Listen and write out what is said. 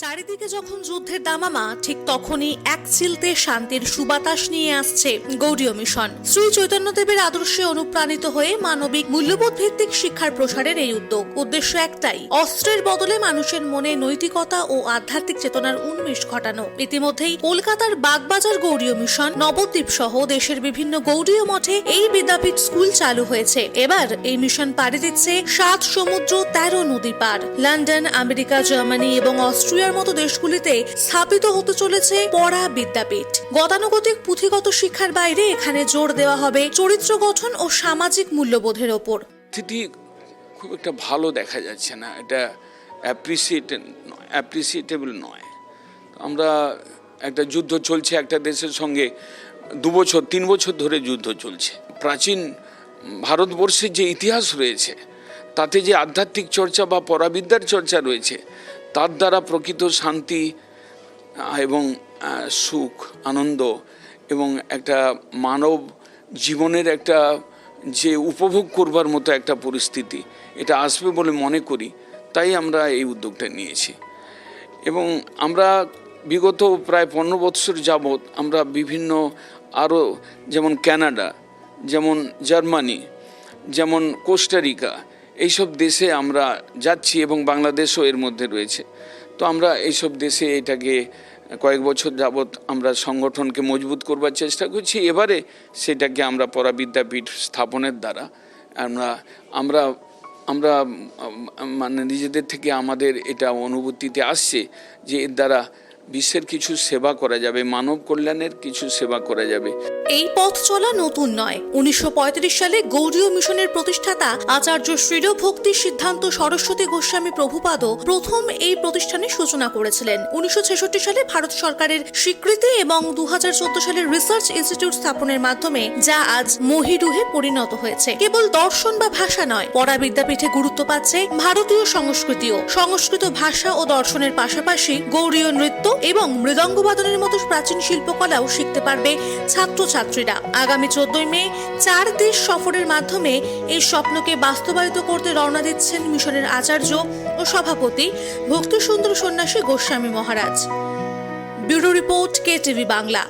চারিদিকে যখন যুদ্ধের দামামা, ঠিক তখনই এক চিলতে শান্তির সুবাতাস নিয়ে আসছে গৌড়ীয় মিশন। শ্রী চৈতন্যদেবের আদর্শে অনুপ্রাণিত হয়ে মানবিক মূল্যবোধ ভিত্তিক শিক্ষার প্রসারের এই উদ্যোগ। উদ্দেশ্য একটাই, অস্ত্রের বদলে মানুষের মনে নৈতিকতা ও আধ্যাত্মিক চেতনার উন্মেষ ঘটানো। ইতিমধ্যেই কলকাতার বাগবাজার গৌড়ীয় মিশন, নবদ্বীপ সহ দেশের বিভিন্ন গৌড়ীয় মঠে এই বিদ্যাপীঠ স্কুল চালু হয়েছে। এবার এই মিশন পাড়ি দিচ্ছে 7 সমুদ্র 13 নদী পার। লন্ডন, আমেরিকা, জার্মানি এবং অস্ট্রিয়ার মতো দেশগুলিতে স্থাপিত হতে চলেছে পড়া বিদ্যাপীঠ। গতানুগতিক পুঁথিগত শিক্ষার বাইরে এখানে জোর দেওয়া হবে চরিত্র গঠন ও সামাজিক মূল্যবোধের ওপর। স্থিতি খুব একটা ভালো দেখা যাচ্ছে না, এটা অ্যাপ্রিসিয়েটেবল নয়। আমরা একটা যুদ্ধ চলছে একটা দেশের সঙ্গে, 2-3 বছর ধরে যুদ্ধ চলছে। প্রাচীন ভারতবর্ষের যে ইতিহাস রয়েছে তাতে যে আধ্যাত্মিক চর্চা বা পরাবিদ্যার চর্চা রয়েছে, তার দ্বারা প্রকৃত শান্তি এবং সুখ, আনন্দ এবং একটা মানব জীবনের একটা যে উপভোগ করবার মতো একটা পরিস্থিতি, এটা আসবে বলে মনে করি। তাই আমরা এই উদ্যোগটা নিয়েছি এবং আমরা বিগত প্রায় 15 বৎসর যাবৎ আমরা বিভিন্ন আরও, যেমন কানাডা, যেমন জার্মানি, যেমন কোস্টারিকা, এইসব দেশে আমরা যাচ্ছি এবং বাংলাদেশও এর মধ্যে রয়েছে। তো আমরা এইসব দেশে এটাকে কয়েক বছর যাবৎ আমরা সংগঠনকে মজবুত করবার চেষ্টা করছি। এবারে সেটাকে আমরা পরাবিদ্যাপীঠ স্থাপনের দ্বারা আমরা আমরা মানে নিজেদের থেকে আমাদের এটা অনুভূতিতে আসছে যে এর দ্বারা বিশ্বের কিছু সেবা করা যাবে, মানব কল্যাণের কিছু সেবা করা যাবে। এই পথ চলা নতুন নয়। 1935 সালে গৌড়ীয় মিশনের প্রতিষ্ঠাতা আচার্য শ্রীল ভক্তি সিদ্ধান্ত সরস্বতী গোস্বামী প্রভুপাদ প্রথম এই প্রতিষ্ঠানের সূচনা করেছিলেন। 1966 সালে ভারত সরকারের স্বীকৃতি এবং 2014 সালে রিসার্চ ইনস্টিটিউট স্থাপনের মাধ্যমে যা আজ মহিরুহে পরিণত হয়েছে। কেবল দর্শন বা ভাষা নয়, পড়া বিদ্যাপীঠে গুরুত্ব পাচ্ছে ভারতীয় সংস্কৃতিও। সংস্কৃত ভাষা ও দর্শনের পাশাপাশি গৌড়ীয় নৃত্য এবং মৃদঙ্গবাদনের মতো প্রাচীন শিল্পকলাও শিখতে পারবে ছাত্রছাত্রীরা। আগামী 14 মে 4 দেশ সফরের মাধ্যমে এই স্বপ্নকে বাস্তবায়িত করতে রওনা দিচ্ছেন মিশনের আচার্য ও সভাপতি Bhakti Sundar Sannyasi Goswami Maharaj. Bureau report, KTV Bangla.